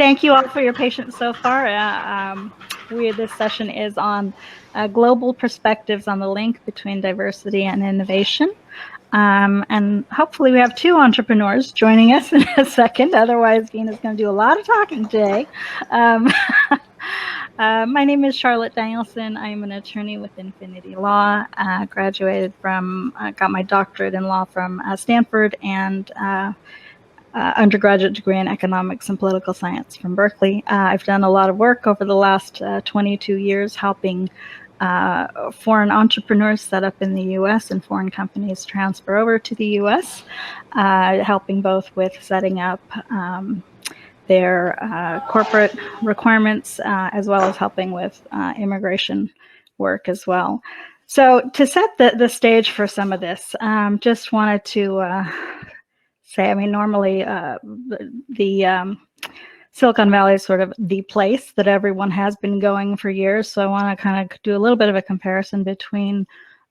Thank you all for your patience so far. This session is on global perspectives on the link between diversity and innovation. And hopefully we have two entrepreneurs joining us in a second. Otherwise, Vina's going to do a lot of talking today. My name is Charlotte Danielson. I'm an attorney with Infinity Law. Graduated from, got my doctorate in law from Stanford and undergraduate degree in economics and political science from Berkeley. I've done a lot of work over the last 22 years helping foreign entrepreneurs set up in the U.S. and foreign companies transfer over to the U.S., helping both with setting up their corporate requirements as well as helping with immigration work as well. So to set the stage for some of this, just wanted to say, I mean, normally the Silicon Valley is sort of the place that everyone has been going for years. So I want to kind of do a little bit of a comparison between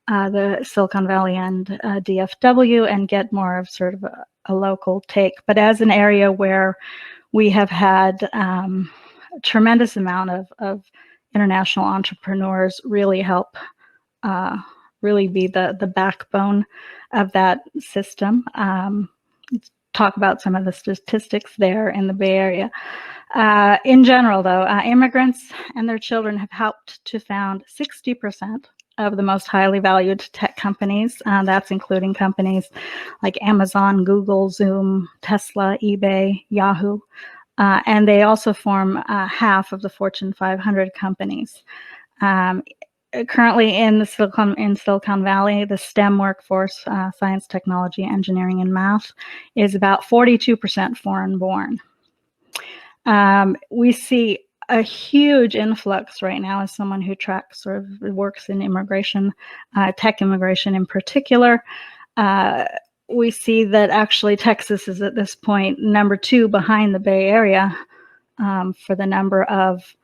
the Silicon Valley and DFW and get more of sort of a local take. But as an area where we have had a tremendous amount of international entrepreneurs really help really be the backbone of that system. Talk about some of the statistics there in the Bay Area. In general, though, immigrants and their children have helped to found 60% of the most highly valued tech companies. That's including companies like Amazon, Google, Zoom, Tesla, eBay, Yahoo. And they also form half of the Fortune 500 companies. Currently in Silicon Valley, the STEM workforce, science, technology, engineering, and math, is about 42% foreign born. We see a huge influx right now as someone who tracks or works in immigration, tech immigration in particular. We see that actually Texas is at this point number 2 behind the Bay Area for the number of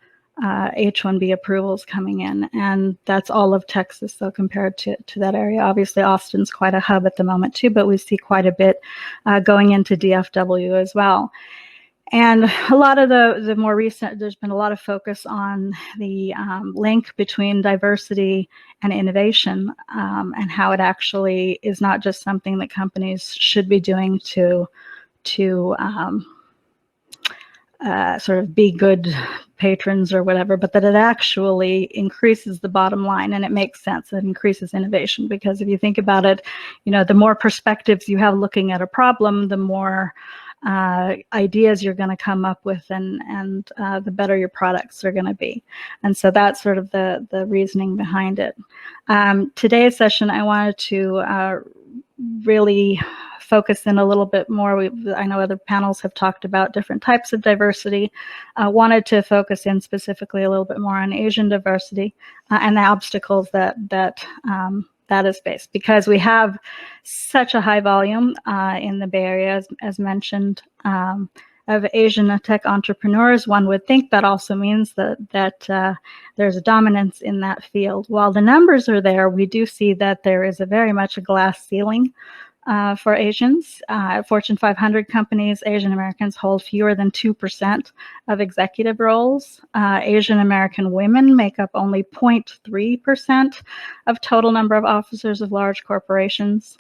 H-1B approvals coming in, and that's all of Texas, so compared to that area. Obviously, Austin's quite a hub at the moment too, but we see quite a bit going into DFW as well. And a lot of the more recent, there's been a lot of focus on the link between diversity and innovation, and how it actually is not just something that companies should be doing to sort of be good patrons or whatever, but that it actually increases the bottom line, and it makes sense. It increases innovation, because if you think about it, you know, the more perspectives you have looking at a problem, the more ideas you're going to come up with, and the better your products are going to be. And so that's sort of the reasoning behind it. Today's session, I wanted to really focus in a little bit more. I know other panels have talked about different types of diversity. Wanted to focus in specifically a little bit more on Asian diversity and the obstacles that is faced, because we have such a high volume in the Bay Area, as mentioned, of Asian tech entrepreneurs. One would think that also means that there's a dominance in that field. While the numbers are there, we do see that there is very much a glass ceiling for Asians. Fortune 500 companies, Asian Americans hold fewer than 2% of executive roles. Asian American women make up only 0.3% of total number of officers of large corporations.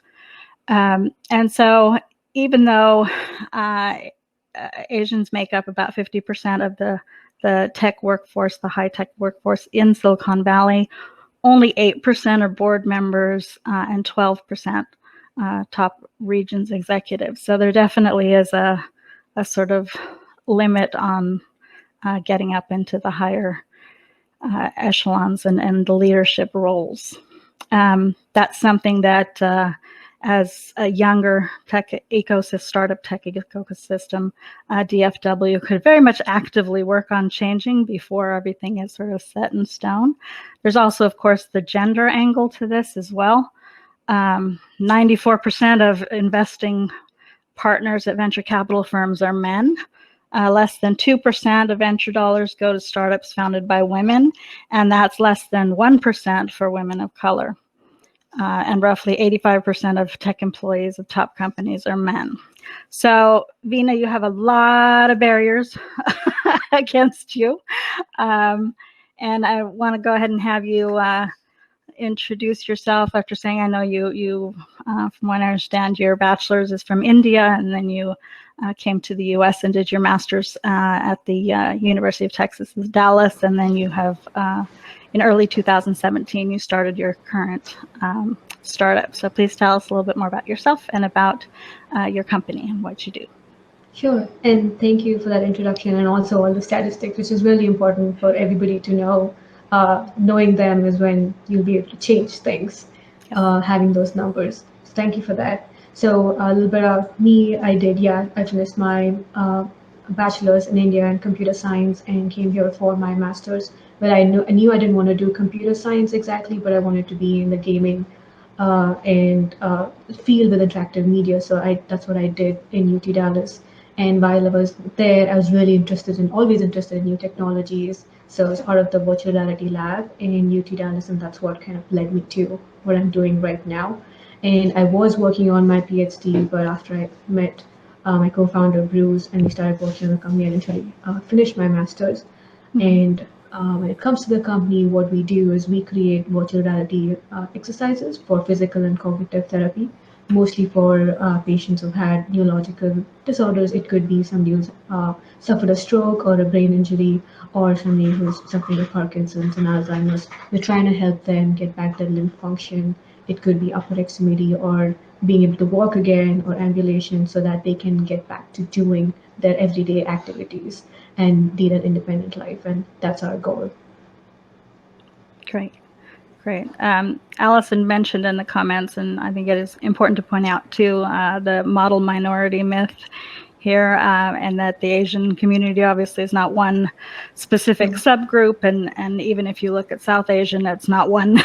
And so even though Asians make up about 50% of the tech workforce, the high-tech workforce in Silicon Valley, only 8% are board members and 12% top regions executives. So there definitely is a sort of limit on getting up into the higher echelons and the leadership roles. That's something that as a younger tech ecosystem, startup tech ecosystem, DFW could very much actively work on changing before everything is sort of set in stone. There's also, of course, the gender angle to this as well. 94% of investing partners at venture capital firms are men. Less than 2% of venture dollars go to startups founded by women, and that's less than 1% for women of color. And roughly 85% of tech employees of top companies are men. So, Vina, you have a lot of barriers against you. And I want to go ahead and have you introduce yourself after saying, I know you from what I understand, your bachelor's is from India, and then you came to the U.S. and did your master's at the University of Texas in Dallas, and then you have, in early 2017, you started your current startup. So please tell us a little bit more about yourself and about your company and what you do. Sure, and thank you for that introduction and also all the statistics, which is really important for everybody to know. Knowing them is when you'll be able to change things, Yep. having those numbers. So thank you for that. So a little bit about me, I finished my bachelor's in India in computer science and came here for my master's. But I knew I didn't want to do computer science exactly, but I wanted to be in the gaming and field with interactive media. So that's what I did in UT Dallas. And while I was there, I was really always interested in new technologies. So I was part of the virtual reality lab in UT Dallas, and that's what kind of led me to what I'm doing right now. And I was working on my PhD, but after I met my co-founder Bruce, and we started working on the company, I eventually finished my master's. And when it comes to the company, what we do is we create virtual reality exercises for physical and cognitive therapy, mostly for patients who've had neurological disorders. It could be somebody who's suffered a stroke or a brain injury, or somebody who's suffering with Parkinson's and Alzheimer's. We're trying to help them get back their limb function. It could be upper extremity or being able to walk again or ambulation so that they can get back to doing their everyday activities and lead an independent life. And that's our goal. Great. Great. Allison mentioned in the comments, and I think it is important to point out too, the model minority myth here, and that the Asian community obviously is not one specific subgroup, and even if you look at South Asian, it's not one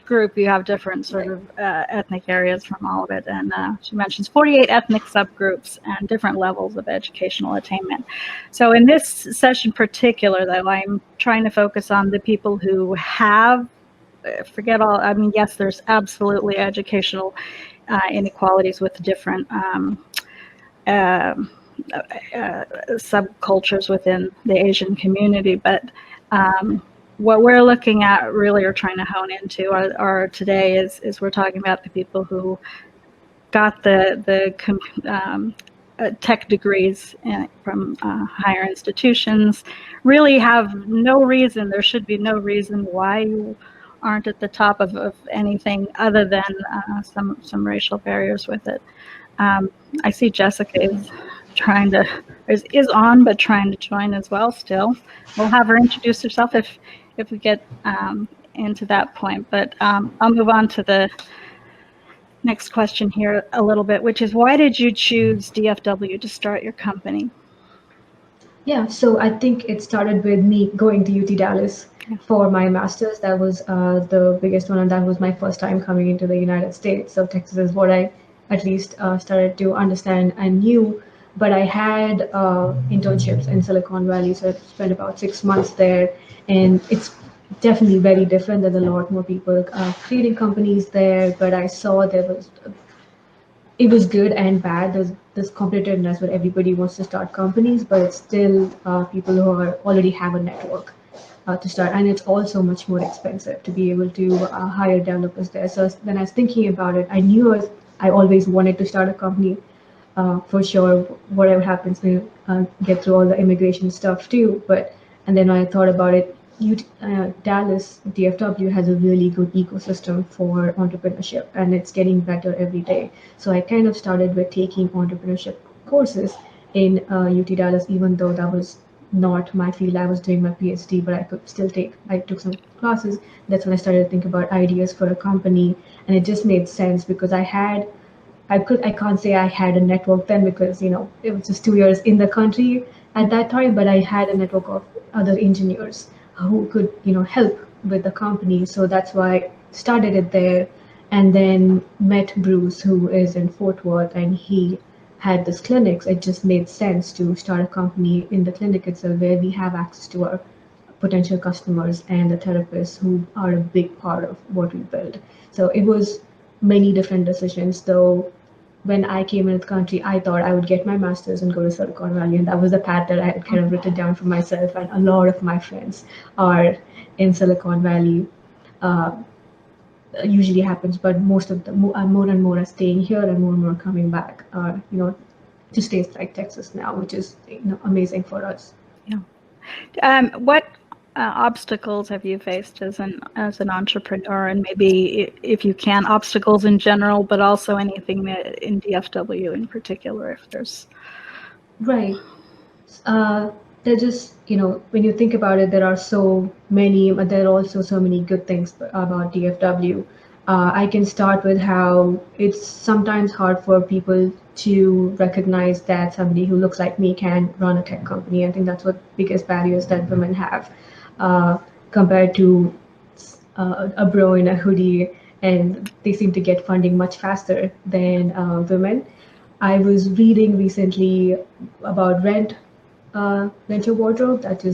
group. You have different sort of ethnic areas from all of it, and she mentions 48 ethnic subgroups and different levels of educational attainment. So in this session particular, though, I'm trying to focus on the people who have, forget all, I mean, yes, there's absolutely educational inequalities with different subcultures within the Asian community, but what we're looking at really or trying to hone into are today is we're talking about the people who got the tech degrees from higher institutions, really have no reason, there should be no reason why you aren't at the top of anything other than some racial barriers with it. I see Jessica is trying to, is on, but trying to join as well still. We'll have her introduce herself if we get into that point, but I'll move on to the next question here a little bit, which is, why did you choose DFW to start your company? Yeah, so I think it started with me going to UT Dallas for my master's. That was the biggest one, and that was my first time coming into the United States. So Texas is what I at least started to understand and knew. But I had internships in Silicon Valley, so I spent about 6 months there, and it's definitely very different. There's a lot more people creating companies there, but I saw there was it was good and bad. There's this competitiveness where everybody wants to start companies, but it's still people who already have a network to start, and it's also much more expensive to be able to hire developers there. So when I was thinking about it, I always wanted to start a company for sure. Whatever happens, we get through all the immigration stuff too. But and then when I thought about it, Dallas DFW has a really good ecosystem for entrepreneurship, and it's getting better every day. So I kind of started with taking entrepreneurship courses in UT Dallas, even though that was not my field. I was doing my PhD, but I could still I took some classes. That's when I started to think about ideas for a company, and it just made sense because I can't say I had a network then because it was just 2 years in the country at that time, but I had a network of other engineers who could help with the company. So that's why I started it there, and then met Bruce, who is in Fort Worth, and he had this clinics. It just made sense to start a company in the clinic itself where we have access to our potential customers and the therapists who are a big part of what we build. So it was many different decisions, though when I came into the country, I thought I would get my master's and go to Silicon Valley, and that was the path that I had kind of written down for myself. And a lot of my friends are in Silicon Valley. Uh, Usually happens, but most of them more and more are staying here, and more coming back. To states like Texas now, which is amazing for us. Yeah. What obstacles have you faced as an entrepreneur, and maybe if you can, obstacles in general, but also anything in DFW in particular, if there's. Right. uh, they're just, when you think about it, there are so many, but there are also so many good things about DFW. I can start with how it's sometimes hard for people to recognize that somebody who looks like me can run a tech company. I think that's what biggest barriers that women have, uh, compared to a bro in a hoodie, and they seem to get funding much faster than women. I was reading recently about Rent Your Wardrobe that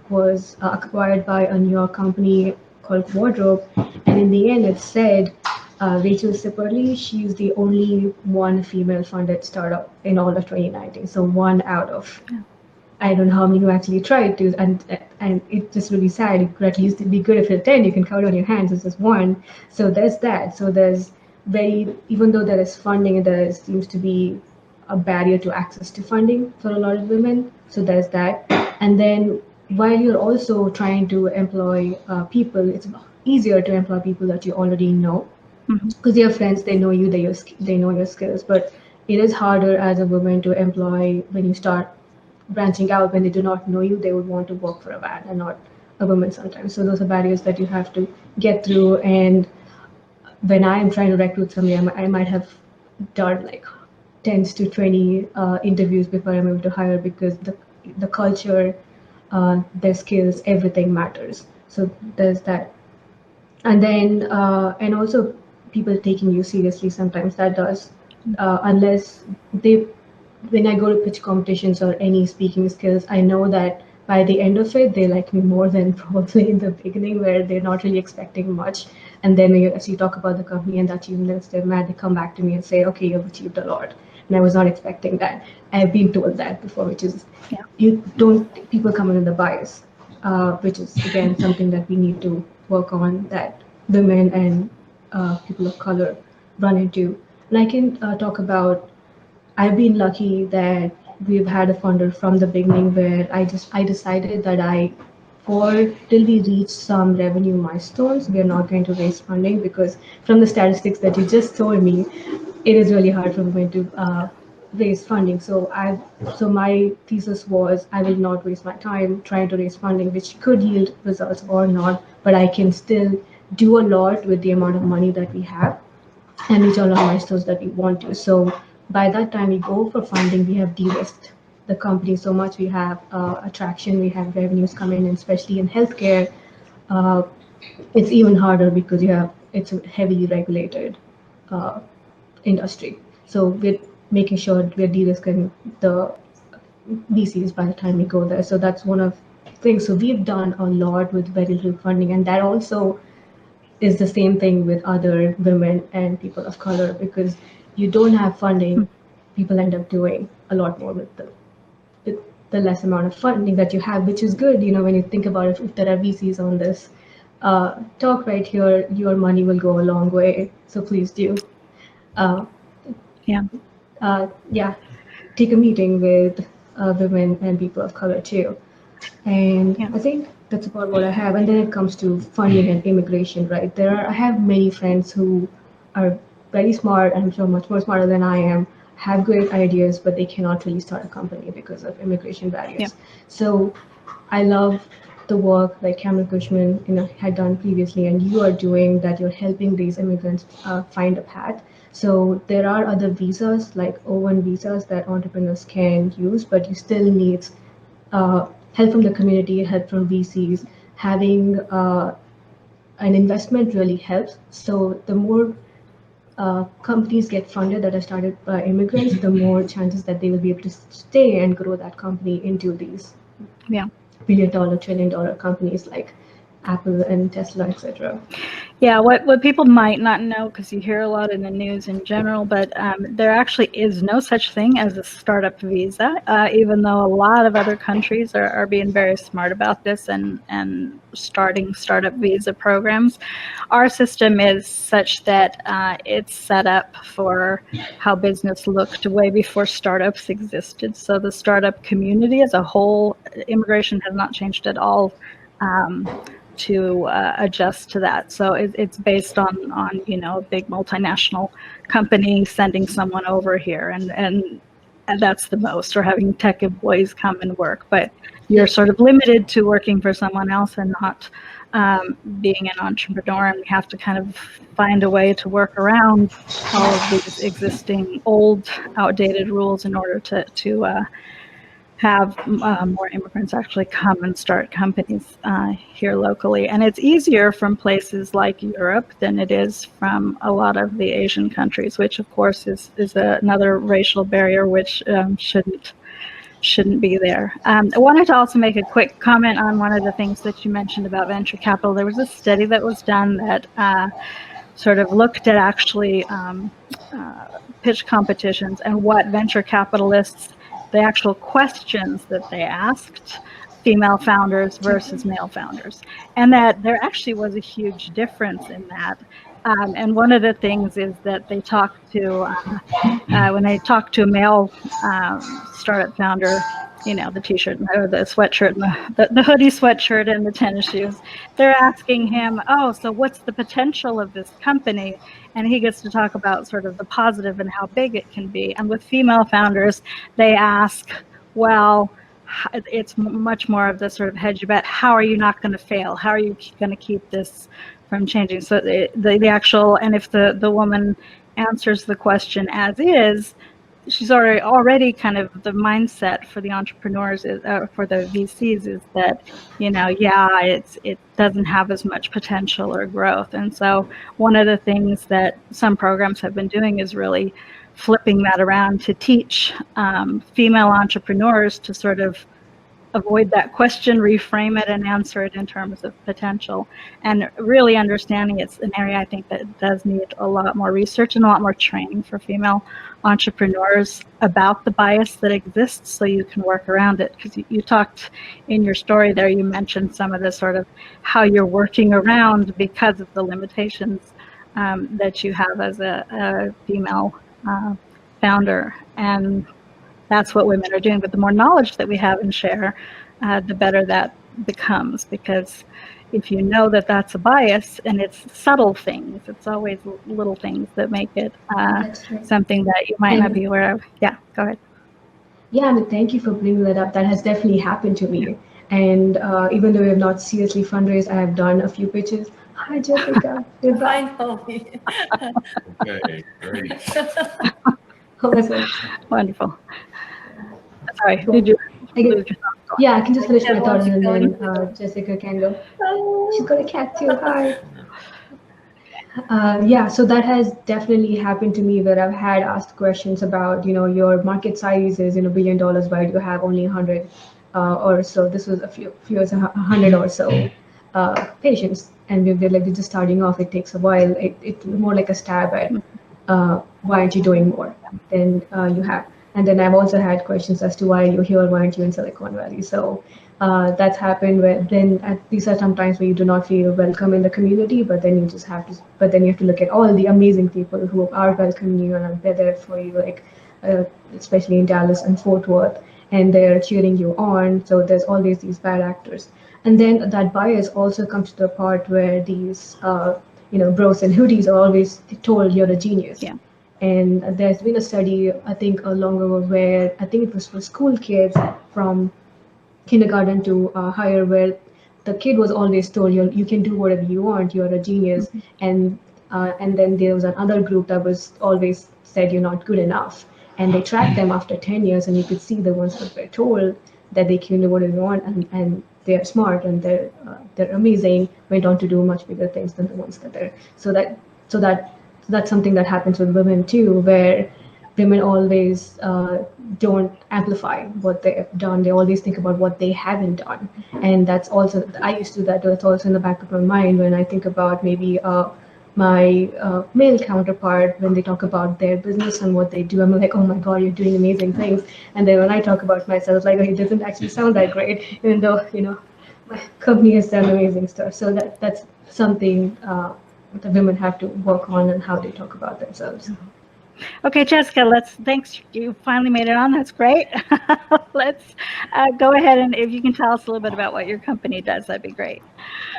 was acquired by a New York company called Wardrobe, and in the end, it said Rachel Sipperly. She's the only one female funded startup in all of 2019. So one out of, I don't know how many you actually tried to, and it's just really sad. It could at least be good if you're 10, you can count on your hands. It's just one. So there's that. So there's even though there is funding, there seems to be a barrier to access to funding for a lot of women. So there's that. And then while you're also trying to employ people, it's easier to employ people that you already know, because your friends, they know you, they know your skills. But it is harder as a woman to employ when you start branching out. When they do not know you, they would want to work for a man and not a woman sometimes. So those are barriers that you have to get through. And when I am trying to recruit somebody, I might have done like 10 to 20 interviews before I'm able to hire, because the culture, their skills, everything matters. So there's that. And then and also people taking you seriously, sometimes that does, unless they, when I go to pitch competitions or any speaking skills, I know that by the end of it, they like me more than probably in the beginning, where they're not really expecting much. And then as you talk about the company and the achievements they've made, they come back to me and say, okay, you've achieved a lot. And I was not expecting that. I've been told that before, which is, you don't, people come in with the bias, which is again something that we need to work on, that women and people of color run into. And I can talk about, I've been lucky that we've had a funder from the beginning, where I decided that for till we reach some revenue milestones, we are not going to raise funding, because from the statistics that you just told me, it is really hard for women to raise funding. So my thesis was, I will not waste my time trying to raise funding, which could yield results or not, but I can still do a lot with the amount of money that we have and reach all our milestones that we want to. So by that time we go for funding, we have de-risked the company so much. We have attraction, we have revenues coming in, especially in healthcare. Uh, it's even harder because it's a heavily regulated uh, industry. So we're making sure we're de-risking the VCs by the time we go there. So that's one of things. So we've done a lot with very little funding, and that also is the same thing with other women and people of color, because you don't have funding, people end up doing a lot more with the less amount of funding that you have, which is good. When you think about it, if there are VCs on this talk right here, your money will go a long way. So please do. Uh, Yeah. yeah, take a meeting with women and people of color too. And Yeah. I think that's about what I have. And then it comes to funding and immigration, right? I have many friends who are very smart, I'm sure much more smarter than I am, have great ideas, but they cannot really start a company because of immigration Yeah. barriers. So I love the work like Cameron Cushman, had done previously, and you are doing that. You're helping these immigrants find a path. So there are other visas like O1 visas that entrepreneurs can use, but you still need help from the community, help from VCs. Having an investment really helps. So the more companies get funded that are started by immigrants, the more chances that they will be able to stay and grow that company into these Yeah. billion-dollar, trillion-dollar companies like Apple and Tesla, etc. Yeah, what people might not know, because you hear a lot in the news in general, but there actually is no such thing as a startup visa, even though a lot of other countries are being very smart about this and starting startup visa programs. Our system is such that it's set up for how business looked way before startups existed. So the startup community as a whole, immigration has not changed at all. To adjust to that. So it's based on a big multinational company sending someone over here, and that's the most, or having tech employees come and work. But you're sort of limited to working for someone else and not being an entrepreneur, and we have to kind of find a way to work around all of these existing old, outdated rules in order to have more immigrants actually come and start companies here locally. And it's easier from places like Europe than it is from a lot of the Asian countries, which of course is another racial barrier which shouldn't be there. I wanted to also make a quick comment on one of the things that you mentioned about venture capital. There was a study that was done that sort of looked at actually pitch competitions and what venture capitalists, the actual questions that they asked female founders versus male founders, and that there actually was a huge difference in that. And one of the things is that they talked to, when they talk to a male startup founder, the t-shirt or the sweatshirt and the hoodie sweatshirt and the tennis shoes, they're asking him, oh, so what's the potential of this company? And he gets to talk about sort of the positive and how big it can be. And with female founders, they ask, well, it's much more of the sort of hedge bet. How are you not going to fail? How are you going to keep this from changing? So the actual, and if the woman answers the question as is, she's already kind of, the mindset for the entrepreneurs is, for the VCs is that, it doesn't have as much potential or growth. And so one of the things that some programs have been doing is really flipping that around to teach female entrepreneurs to sort of avoid that question, reframe it, and answer it in terms of potential. And really understanding it's an area I think that does need a lot more research and a lot more training for female entrepreneurs about the bias that exists so you can work around it. Because you talked in your story there, you mentioned some of the sort of how you're working around because of the limitations that you have as a female founder. And that's what women are doing. But the more knowledge that we have and share, the better that becomes. Because if you know that that's a bias, and it's subtle things, it's always little things that make it something that you might not be aware of. Yeah, go ahead. Yeah, I mean, thank you for bringing that up. That has definitely happened to me. And even though we have not seriously fundraised, I have done a few pitches. Hi, Jessica. Hi, Nomi. Okay, great. Awesome. Wonderful. Sorry, Cool. did you? Yeah, I can just finish my thought keep and going. then Jessica can go. She's got a cat too. Hi. Yeah, so that has definitely happened to me where I've had asked questions about, your market size is, $1 billion, why do you have only 100 or so? This was a few years, 100 or so patients. And they're like, they're just starting off, it takes a while. It's more like a stab at why aren't you doing more than you have? And then I've also had questions as to why are you here, why aren't you in Silicon Valley? So that's happened where then these are some times where you do not feel welcome in the community, but then you have to look at all the amazing people who are welcoming you and are there for you, like especially in Dallas and Fort Worth, and they're cheering you on. So there's always these bad actors. And then that bias also comes to the part where these bros and hoodies are always told you're a genius. Yeah. And there's been a study, I think, long ago, where I think it was for school kids from kindergarten to higher, where the kid was always told you can do whatever you want, you're a genius. And then there was another group that was always said you're not good enough. And they tracked them after 10 years, and you could see the ones that were told that they can do whatever they want and they're smart and they're amazing, went on to do much bigger things than the ones that they're. So that's something that happens with women too, where women always don't amplify what they've done. They always think about what they haven't done. And that's also, I used to do that. That's also in the back of my mind when I think about maybe my male counterpart, when they talk about their business and what they do. I'm like, oh my God, you're doing amazing things. And then when I talk about myself, like, oh, it doesn't actually sound that great, even though, my company has done amazing stuff. So that's something the women have to work on and how they talk about themselves. Okay, Jessica, thanks. You finally made it on. That's great. Let's go ahead, and if you can tell us a little bit about what your company does, that'd be great.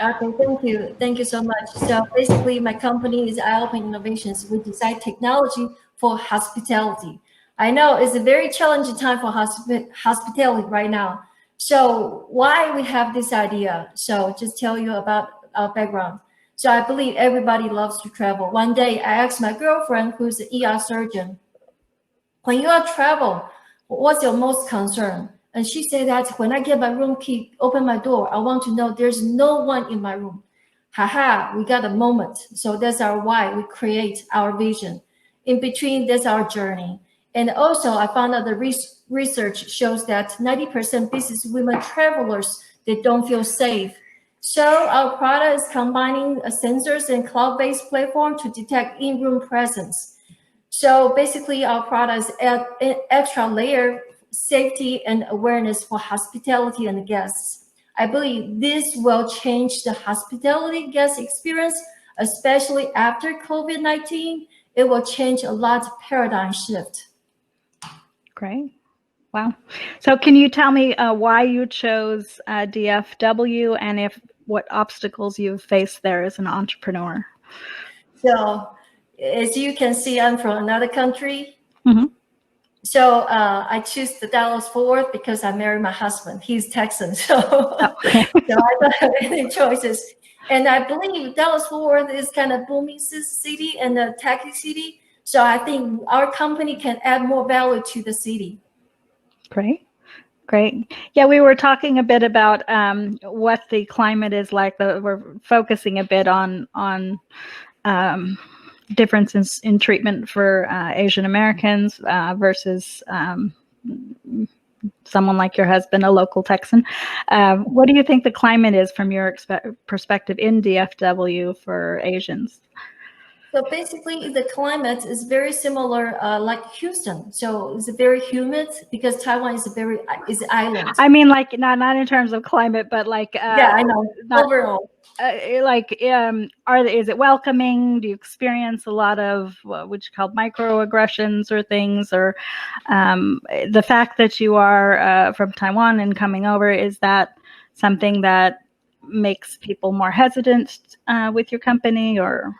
Okay, thank you. Thank you so much. So basically, my company is Eye-Open Innovations. We design technology for hospitality. I know it's a very challenging time for hospitality right now. So why we have this idea? So just tell you about our background. So I believe everybody loves to travel. One day I asked my girlfriend, who's an ER surgeon, when you are travel, what's your most concern? And she said that when I get my room key, open my door, I want to know there's no one in my room. Haha, we got a moment. So that's our why we create our vision. In between, that's our journey. And also, I found out the research shows that 90% business women travelers, they don't feel safe. So our product is combining sensors and cloud-based platform to detect in-room presence. So basically, our products add an extra layer safety and awareness for hospitality and guests. I believe this will change the hospitality guest experience, especially after COVID-19. It will change a lot of paradigm shift. Great. Wow. So can you tell me why you chose DFW and what obstacles you've faced there as an entrepreneur? So as you can see, I'm from another country. Mm-hmm. So I choose the Dallas-Fort Worth because I married my husband. He's Texan, so, Okay. so I don't have any choices. And I believe Dallas-Fort Worth is kind of booming city and a tech city. So I think our company can add more value to the city. Great. Great. Yeah, we were talking a bit about what the climate is like. We're focusing a bit on differences in treatment for Asian Americans versus someone like your husband, a local Texan. What do you think the climate is from your perspective in DFW for Asians? So basically, the climate is very similar, like Houston. So it's very humid because Taiwan is island. I mean, like not in terms of climate, but like yeah, I know. Overall. Is it welcoming? Do you experience a lot of what you call microaggressions or things, or the fact that you are from Taiwan and coming over, is that something that makes people more hesitant with your company, or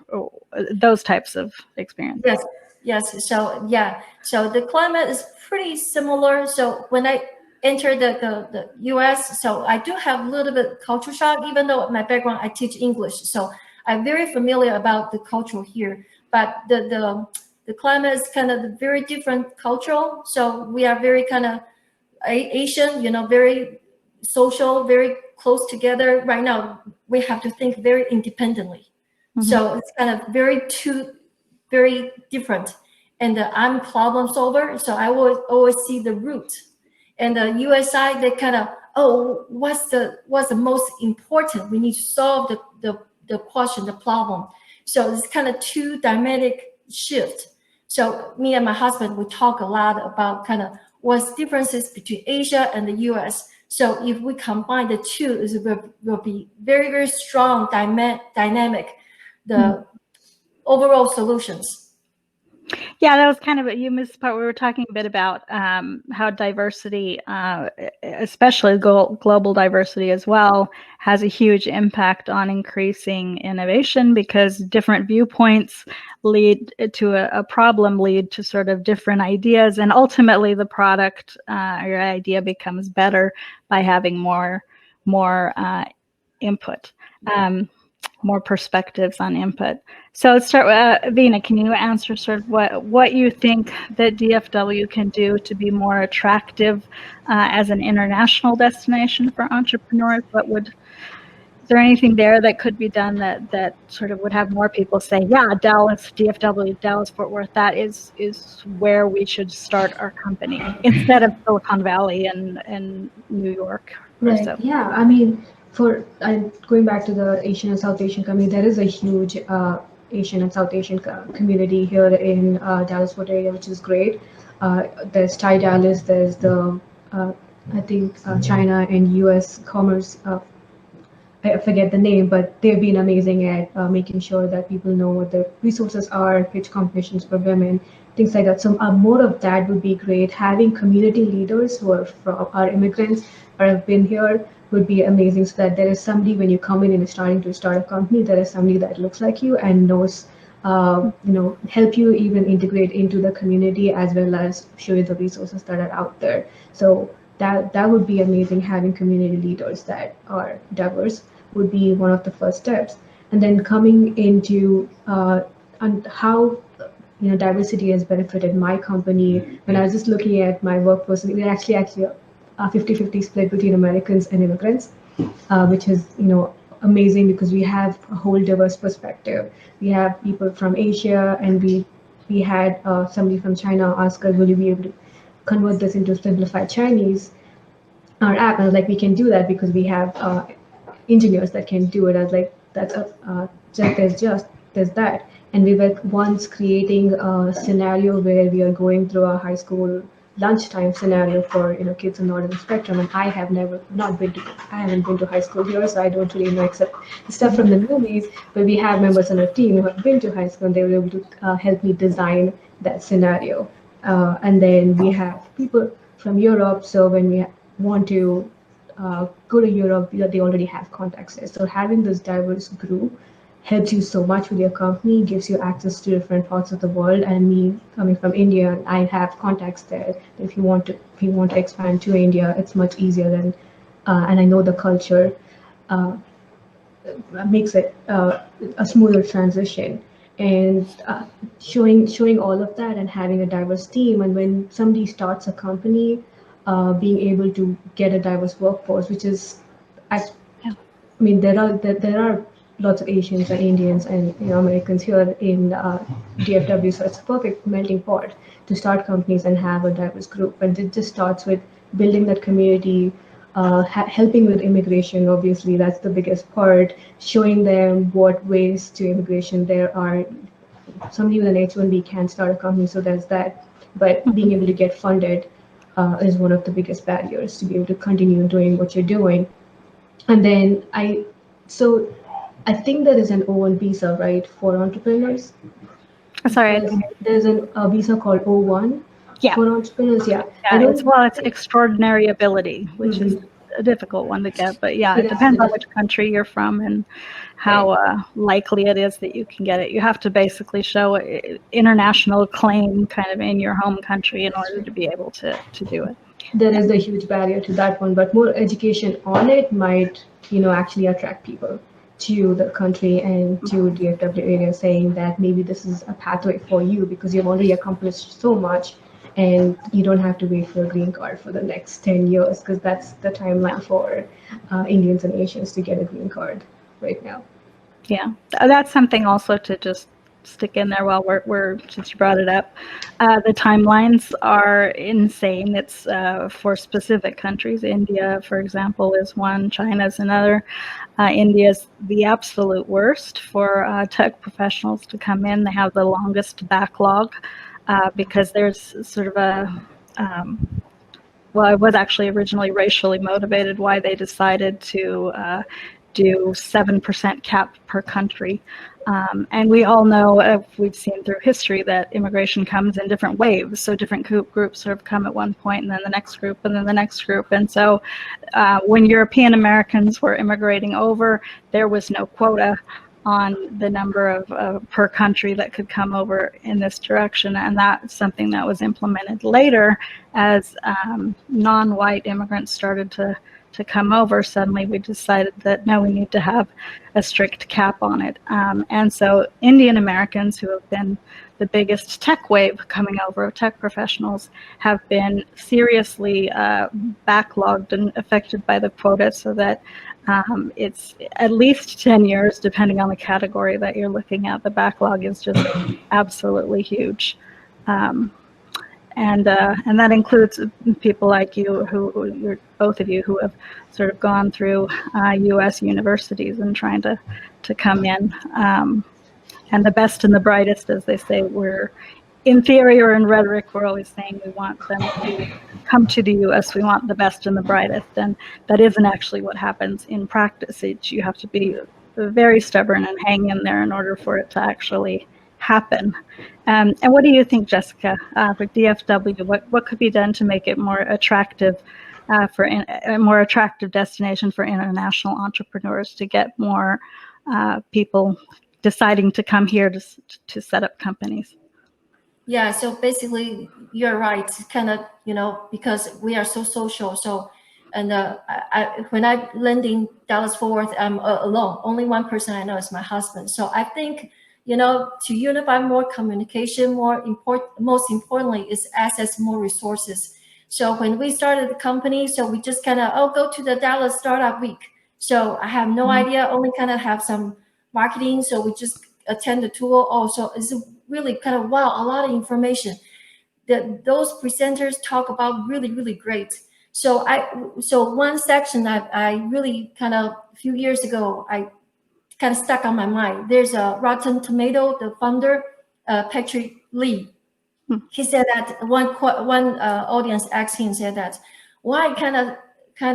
those types of experiences? Yes. So yeah, so the climate is pretty similar. So when I entered the US, so I do have a little bit culture shock, even though my background, I teach English. So I'm very familiar about the culture here, but the climate is kind of very different cultural. So we are very kind of Asian, very social, very close together. Right now, we have to think very independently. Mm-hmm. So it's kind of very different. And I'm problem solver, so I will always see the root. And the US side, they kind of, what's the most important? We need to solve the question, the problem. So it's kind of two dynamic shift. So me and my husband, we talk a lot about kind of what's differences between Asia and the US. So if we combine the two, it will be very, very strong dynamic, the overall solutions. Yeah, that was kind of you missed the part. We were talking a bit about how diversity, especially global diversity as well, has a huge impact on increasing innovation, because different viewpoints lead to a problem, lead to sort of different ideas, and ultimately the product or your idea becomes better by having more input. More perspectives on input. So let's start with Vina. Can you answer sort of what you think that DFW can do to be more attractive as an international destination for entrepreneurs? What would Is there anything there that could be done that sort of would have more people say, yeah, Dallas, DFW, Dallas, Fort Worth, that is where we should start our company instead of Silicon Valley and New York or Right. so? Yeah. I mean, going back to the Asian and South Asian community, there is a huge Asian and South Asian community here in Dallas Fort area, which is great. There's Thai Dallas. There's the I think China and U.S. commerce. I forget the name, but they've been amazing at making sure that people know what the resources are, pitch competitions for women, things like that. So more of that would be great. Having community leaders who are immigrants or have been here would be amazing, so that there is somebody when you come in and you're starting to start a company, there is somebody that looks like you and knows, help you even integrate into the community as well as show you the resources that are out there. So that would be amazing. Having community leaders that are diverse would be one of the first steps. And then coming into on how diversity has benefited my company. When I was just looking at my workforce, we're actually a 50-50 split between Americans and immigrants, which is amazing because we have a whole diverse perspective. We have people from Asia, and we had somebody from China ask us, will you be able to convert this into simplified Chinese, our app? And I was like, we can do that because we have engineers that can do it. I was like, that's there's that. And we were once creating a scenario where we are going through a high school lunchtime scenario for kids on the autism spectrum. And I haven't been to high school here, so I don't really know except the stuff from the movies. But we have members on our team who have been to high school, and they were able to help me design that scenario. And then we have people from Europe. So when we want to go to Europe, they already have contacts there. So having this diverse group helps you so much with your company, gives you access to different parts of the world. And me coming from India, I have contacts there. If you want to expand to India, it's much easier than, and I know the culture makes it a smoother transition. And showing all of that and having a diverse team, and when somebody starts a company, being able to get a diverse workforce, which is, I mean, there are lots of Asians and Indians and Americans here in DFW, so it's a perfect melting pot to start companies and have a diverse group. And it just starts with building that community, helping with immigration. Obviously, that's the biggest part. Showing them what ways to immigration there are. Somebody with an H-1B can start a company, so there's that. But being able to get funded is one of the biggest barriers to be able to continue doing what you're doing. And then I think there is an O1 visa, right, for entrepreneurs. Sorry, there's a visa called O1 for entrepreneurs. Yeah, it's extraordinary ability, which is a difficult one to get, but it depends on which country you're from and how likely it is that you can get it. You have to basically show international claim kind of in your home country in order to be able to do it. There is a huge barrier to that one, but more education on it might actually attract people to the country and to DFW area, saying that maybe this is a pathway for you because you've already accomplished so much, and you don't have to wait for a green card for the next 10 years, because that's the timeline for Indians and Asians to get a green card right now. Yeah, that's something also to just stick in there while we're since you brought it up. The timelines are insane. It's for specific countries. India, for example, is one. China's another. India's the absolute worst for tech professionals to come in. They have the longest backlog because there's sort of a well, it was actually originally racially motivated why they decided to do 7% cap per country. And we all know, we've seen through history, that immigration comes in different waves. So different groups sort of come at one point, and then the next group, and then the next group. And so when European Americans were immigrating over, there was no quota on the number of per country that could come over in this direction. And that's something that was implemented later as non-white immigrants started to to come over, suddenly we decided that no, we need to have a strict cap on it. And so Indian Americans, who have been the biggest tech wave coming over of tech professionals, have been seriously backlogged and affected by the quota, so that it's at least 10 years, depending on the category that you're looking at. The backlog is just absolutely huge. And that includes people like you, you're both of you, who have sort of gone through U.S. universities and trying to come in. And the best and the brightest, as they say, we're in theory or in rhetoric, we're always saying we want them to come to the U.S. We want the best and the brightest, and that isn't actually what happens in practice. You have to be very stubborn and hang in there in order for it to actually happen. And what do you think, Jessica, for DFW? What could be done to make it more attractive, for a more attractive destination for international entrepreneurs, to get more people deciding to come here to set up companies? Yeah, so basically you're right. Kind of, because we are so social. So, and when I land in Dallas Fort Worth, I'm alone. Only one person I know is my husband. So I think, to unify more communication, most importantly is access more resources. So when we started the company, so we just kind of, go to the Dallas Startup Week. So I have no idea, only kind of have some marketing. So we just attend the tour. Oh, so it's really kind of, wow, a lot of information that those presenters talk about, really, really great. So one section that I really kind of, a few years ago, I kind of stuck on my mind. There's a Rotten Tomato, the founder, Patrick Lee. He said that one audience asked him, said that, why kind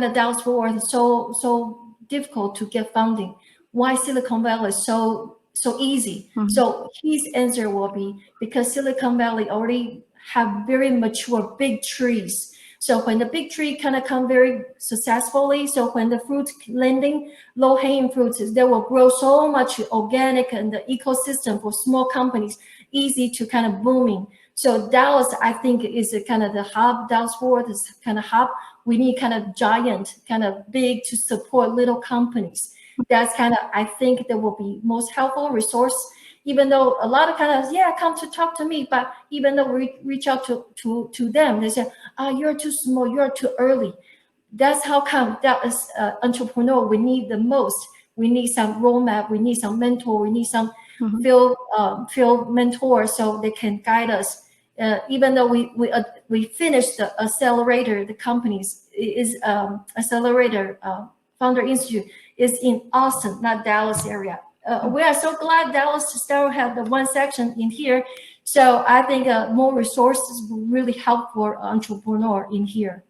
of Dallas Fort Worth so difficult to get funding? Why Silicon Valley is so easy? So his answer will be, because Silicon Valley already have very mature big trees. So when the big tree kind of come very successfully, so when the fruit landing, low-hanging fruits, they will grow so much organic, and the ecosystem for small companies easy to kind of booming. So Dallas, I think, is a kind of the hub. Dallas Fort Worth is kind of hub. We need kind of giant, kind of big to support little companies. That's kind of, I think, that will be most helpful resource. Even though a lot of kind of, come to talk to me, but even though we reach out to them, they say, you're too small, you're too early. That's how come that is entrepreneur we need the most. We need some roadmap, we need some mentor, we need some field mentor, so they can guide us. Even though we finished the accelerator, the companies is accelerator Founder Institute is in Austin, not Dallas area. We are so glad Dallas still have the one section in here. So I think more resources will really help for entrepreneur in here.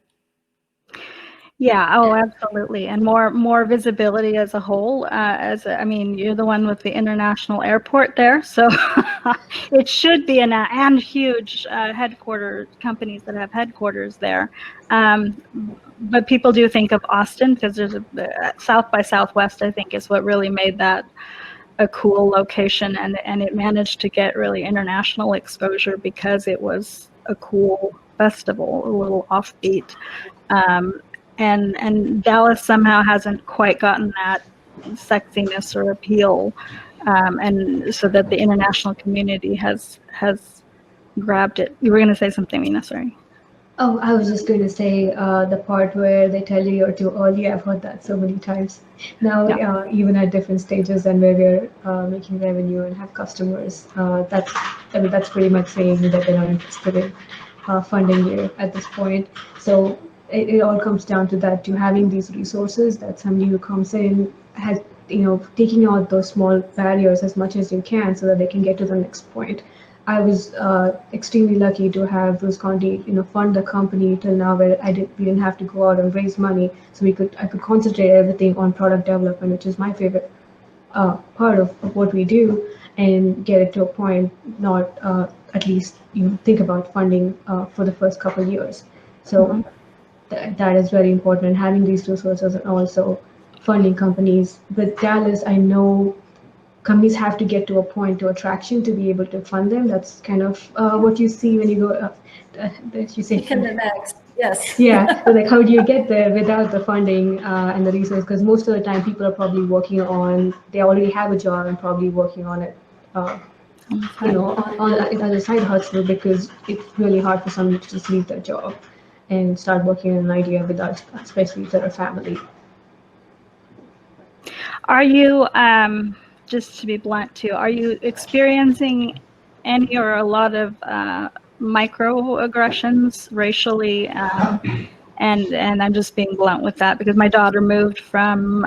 Yeah, oh, absolutely. And more visibility as a whole. I mean, you're the one with the international airport there, so it should be and huge headquarters, companies that have headquarters there. But people do think of Austin because there's South by Southwest, I think, is what really made that a cool location, and it managed to get really international exposure because it was a cool festival, a little offbeat. And Dallas somehow hasn't quite gotten that sexiness or appeal, and so that the international community has grabbed it. You were going to say something, Mina, sorry. Oh, I was just going to say the part where they tell you you're too early. I've heard that so many times. Now, even at different stages and where we're making revenue and have customers, that's pretty much saying that they're not interested in funding you at this point. So it all comes down to that, to having these resources, that somebody who comes in has, taking out those small barriers as much as you can so that they can get to the next point. I was extremely lucky to have Bruce Conti, fund the company till now, where we didn't have to go out and raise money, so I could concentrate everything on product development, which is my favorite part of what we do, and get it to a point, not at least think about funding for the first couple of years. So that is very important, and having these resources and also funding companies. With Dallas, I know companies have to get to a point to attraction to be able to fund them. That's kind of what you see when you go. You say. Kind of next. Yes. Yeah, so like how do you get there without the funding and the resource? Because most of the time people are probably working on, they already have a job and probably working on it, on as a side hustle, because it's really hard for somebody to just leave their job and start working on an idea without, especially if they're a family. Are you, just to be blunt too, are you experiencing any or a lot of microaggressions racially? And I'm just being blunt with that because my daughter moved from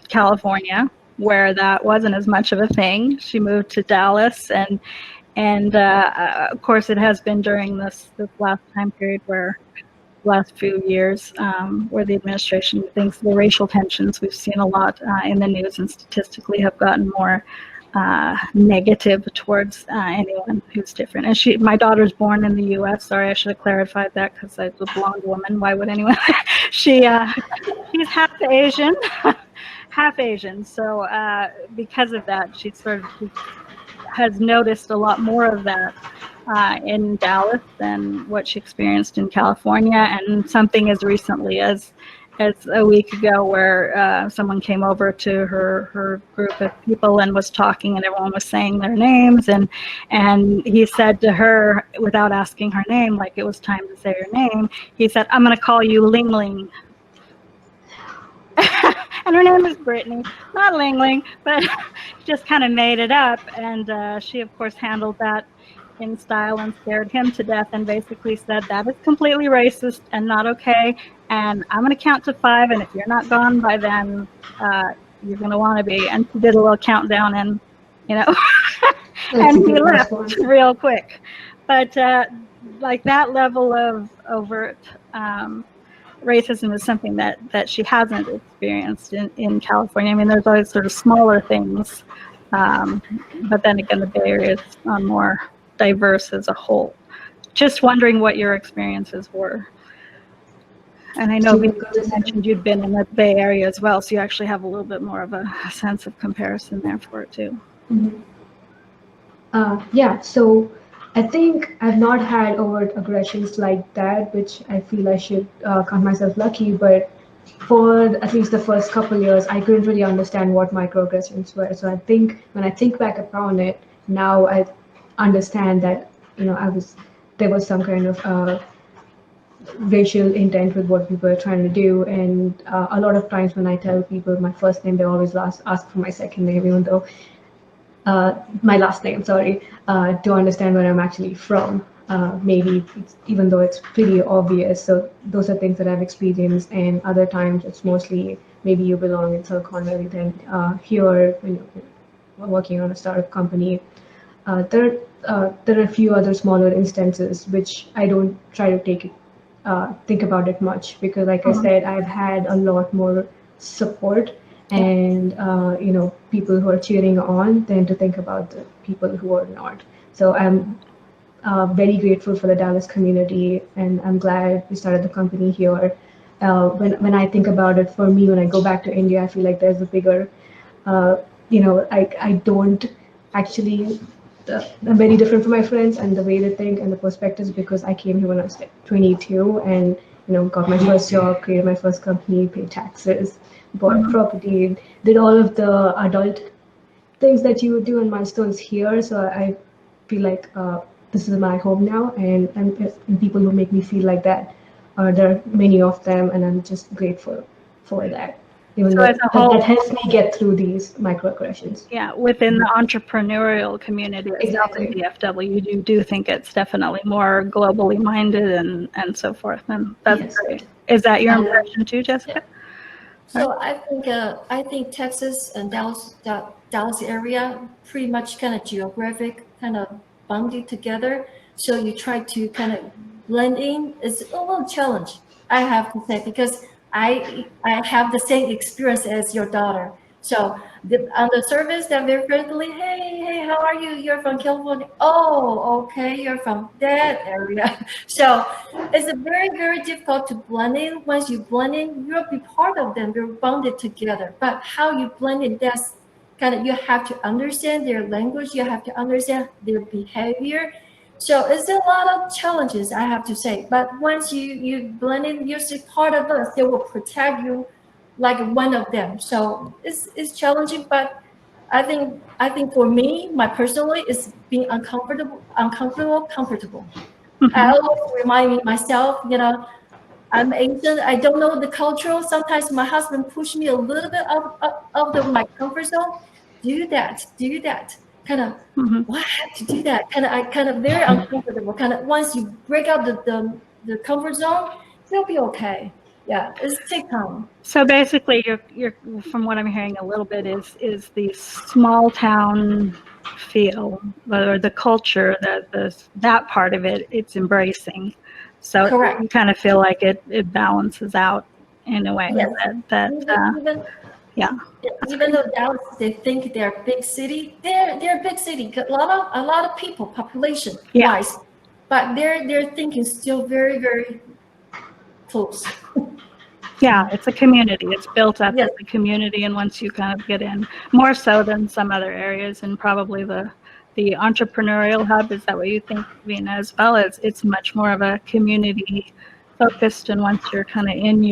California, where that wasn't as much of a thing. She moved to Dallas, and of course it has been during this last time period where last few years where the administration thinks the racial tensions we've seen a lot in the news and statistically have gotten more negative towards anyone who's different. And my daughter's born in the U.S. Sorry, I should have clarified that because I'm a blonde woman. Why would anyone? She's half Asian, half Asian. So because of that, she has noticed a lot more of that in Dallas than what she experienced in California, and something as recently as a week ago where someone came over to her group of people and was talking, and everyone was saying their names, and he said to her, without asking her name, like it was time to say her name, he said, "I'm going to call you Ling Ling." And her name is Brittany, not Ling Ling, but just kind of made it up. And she, of course, handled that in style and scared him to death and basically said, that is completely racist and not okay. And I'm going to count to 5. And if you're not gone by then, you're going to want to be. And she did a little countdown and, and he left real quick. But like that level of overt racism is something that she hasn't experienced in California. I mean, there's always sort of smaller things, but then again, the Bay Area is more diverse as a whole. Just wondering what your experiences were. And I know you mentioned you'd been in the Bay Area as well, so you actually have a little bit more of a sense of comparison there for it too. Mm-hmm. Yeah, so I think I've not had overt aggressions like that, which I feel I should count myself lucky. But for at least the first couple years, I couldn't really understand what microaggressions were. So I think when I think back upon it, now I understand that there was some kind of racial intent with what people are trying to do. And a lot of times when I tell people my first name, they always ask for my second name, even though my last name, sorry, to understand where I'm actually from. Maybe even though it's pretty obvious. So those are things that I've experienced, and other times it's mostly maybe you belong in Silicon Valley, then here, working on a startup company. There are a few other smaller instances which I don't try to think about it much, because like I said, I've had a lot more support and people who are cheering on than to think about the people who are not. So I'm very grateful for the Dallas community, and I'm glad we started the company here. When I think about it, for me, when I go back to India, I feel like there's a bigger, I don't actually. I'm very different from my friends and the way they think and the perspectives, because I came here when I was like 22 and got my first job, created my first company, paid taxes, bought property, did all of the adult things that you would do in milestones here. So I feel like this is my home now, and people who make me feel like that, there are many of them, and I'm just grateful for that. Even So though as a whole, that helps me get through these microaggressions. Yeah, within the entrepreneurial community itself in DFW, you do think it's definitely more globally minded and so forth. And that's great. Is that your impression too, Jessica? Yeah. So I think Texas and Dallas area pretty much kind of geographic kind of bonded together. So you try to kind of blend in. It's a little challenge, I have to say, because I have the same experience as your daughter. So on the surface, they're very friendly. Hey, how are you? You're from California. Oh, okay, you're from that area. So it's a very, very difficult to blend in. Once you blend in, you'll be part of them. You're bonded together. But how you blend in, that's kind of, you have to understand their language. You have to understand their behavior. So it's a lot of challenges, I have to say. But once you blend in, you're still part of us. They will protect you like one of them. So it's challenging, but I think for me, my personally, is being comfortable. I always remind myself, I'm Asian. I don't know the cultural. Sometimes my husband pushed me a little bit my comfort zone. Do that. Kind of, why I have to do that? I kind of very uncomfortable. Kind of once you break out the comfort zone, you'll be okay. Yeah, it's take time. So basically, you're from what I'm hearing a little bit is the small town feel, or the culture, that part of it, it's embracing. So Correct. you kind of feel like it balances out in a way Yes. that Even yeah. even though Dallas, they think they're a big city, they're a big city. A lot of people, population wise, but their thinking still very very close. Yeah, it's a community. It's built up Yes. as a community, and once you kind of get in, more so than some other areas, and probably the entrepreneurial hub, is that what you think, Vina, as well? It's much more of a community focused, and once you're kind of in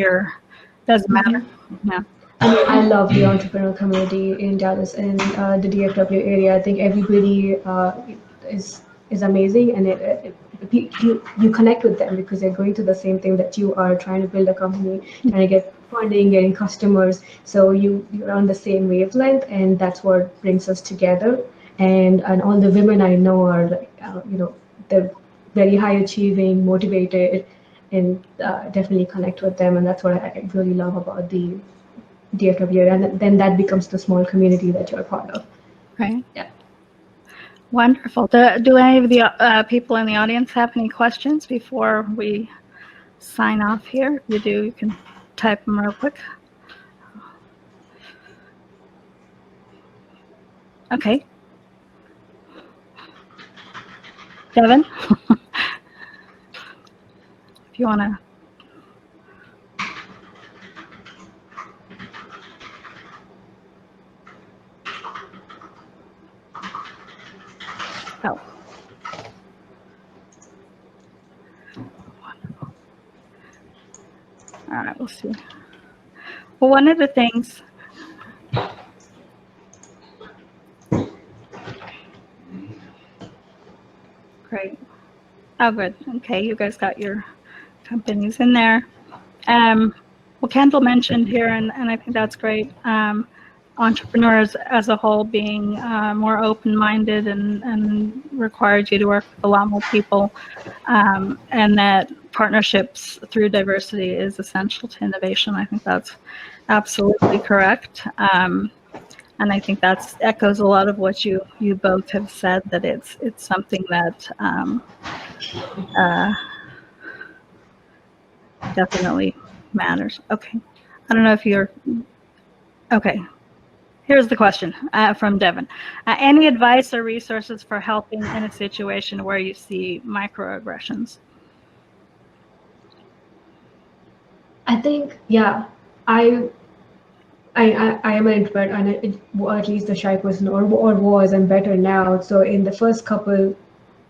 doesn't matter. Yeah. I mean, I love the entrepreneurial community in Dallas and the DFW area. I think everybody is amazing, and you connect with them because they're going through the same thing that you are, trying to build a company, trying to get funding, getting customers. So you're on the same wavelength, and that's what brings us together. And all the women I know are like, they're very high achieving, motivated, and definitely connect with them. And that's what I really love about the DFW, and then that becomes the small community that you're a part of. Right. Yeah. Wonderful. Do any of the people in the audience have any questions before we sign off here? If you do, you can type them real quick. Okay. Devin, if you want to. Oh. Wonderful. All right, we'll see. Well, one of the things. Great. Oh, good. Okay, you guys got your companies in there. Well, Kendall mentioned here, and I think that's great. Entrepreneurs as a whole being more open-minded and requires you to work with a lot more people, and that partnerships through diversity is essential to innovation. I think that's absolutely correct. And I think that echoes a lot of what you both have said, that it's something that definitely matters. Okay. I don't know if you're okay. Here's the question from Devin. Any advice or resources for helping in a situation where you see microaggressions? I think, yeah, I am an introvert, and or at least a shy person, or was. I'm better now. So in the first couple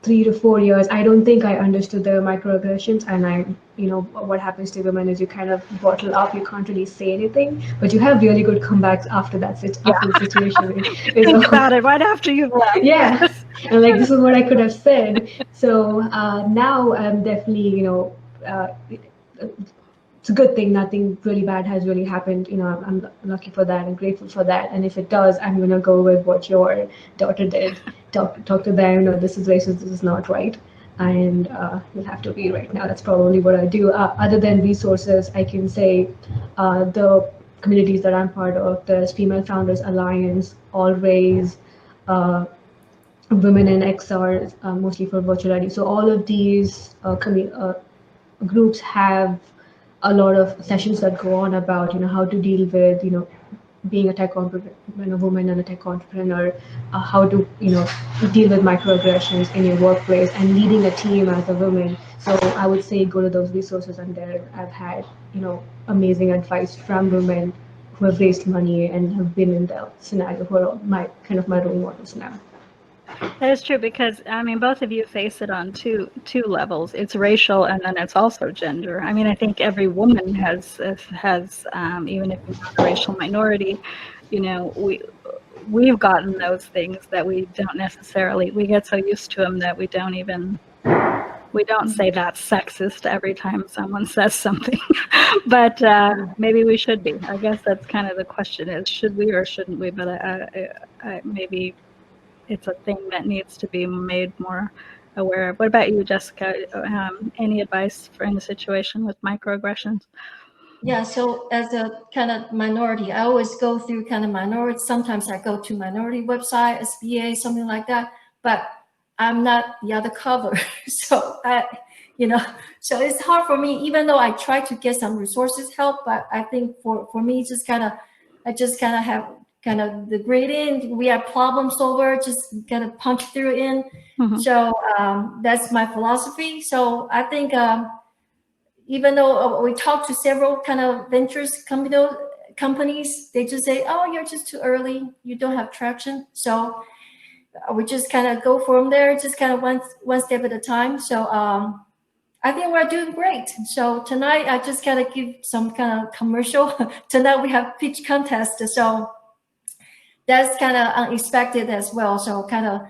3 to 4 years, I don't think I understood the microaggressions. And what happens to women is you kind of bottle up, you can't really say anything, but you have really good comebacks after that after the situation. Think about it right after you've left. Yeah, and like, this is what I could have said. So now I'm definitely, it's a good thing nothing really bad has really happened. I'm lucky for that and grateful for that. And if it does, I'm gonna go with what your daughter did. Talk to them. This is racist. This is not right, and you'll have to be right now. That's probably what I do. Other than resources, I can say the communities that I'm part of, the Female Founders Alliance, All Raise, Women in XR, mostly for virtual ID. So all of these groups have a lot of sessions that go on about how to deal with being a tech entrepreneur, a woman and a tech entrepreneur, how to deal with microaggressions in your workplace, and leading a team as a woman. So I would say go to those resources, and there I've had amazing advice from women who have raised money and have been in the scenario, who are my role models now. That is true because I mean both of you face it on two levels. It's racial and then it's also gender. I mean I think every woman has even if you're not a racial minority, you know, we've gotten those things that we don't necessarily, we get so used to them that we don't say that's sexist every time someone says something. But maybe we should be. I guess that's kind of the question is, should we or shouldn't we? But maybe it's a thing that needs to be made more aware of. What about you, Jessica? Any advice for in a situation with microaggressions? Yeah, so as a kind of minority, I always go through kind of minority. Sometimes I go to minority website, SBA, something like that, but I'm not the other cover. So so it's hard for me, even though I try to get some resources help, but I think for me, I just kind of have kind of the grade in, we are problem solver, just kind of punch through in. Mm-hmm. So that's my philosophy. So I think, even though we talk to several kind of ventures companies, they just say, oh, you're just too early. You don't have traction. So we just kind of go from there, just kind of one step at a time. So I think we're doing great. So tonight, I just kind of give some kind of commercial. Tonight we have pitch contest. So that's kind of unexpected as well. So kind of,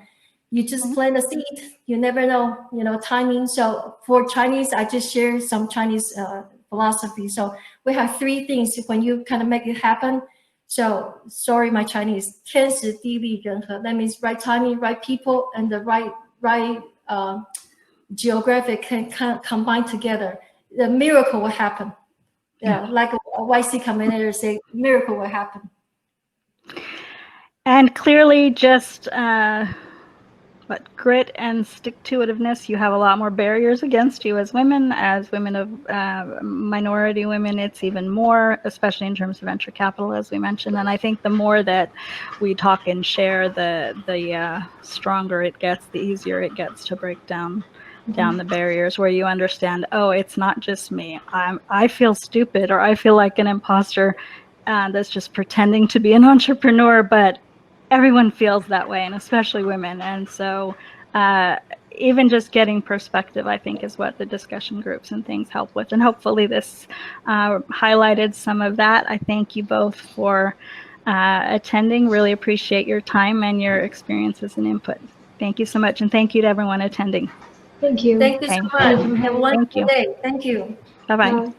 you just plant a seed, you never know, timing. So for Chinese, I just share some Chinese philosophy. So we have 3 things when you kind of make it happen. So sorry, my Chinese, 天时地利人和. That means right timing, right people, and the right geographic can kind of combine together. The miracle will happen. Yeah, like a YC commentator say, miracle will happen. And clearly just grit and stick-to-itiveness. You have a lot more barriers against you as women of minority women. It's even more, especially in terms of venture capital, as we mentioned. And I think the more that we talk and share, the stronger it gets, the easier it gets to break down the barriers, where you understand, oh, it's not just me. I feel stupid, or I feel like an imposter that's just pretending to be an entrepreneur, but everyone feels that way, and especially women. And so even just getting perspective, I think, is what the discussion groups and things help with. And hopefully this highlighted some of that. I thank you both for attending. Really appreciate your time and your experiences and input. Thank you so much. And thank you to everyone attending. Thank you. Thank you so much. Have a wonderful day. Thank you. Bye-bye. Bye.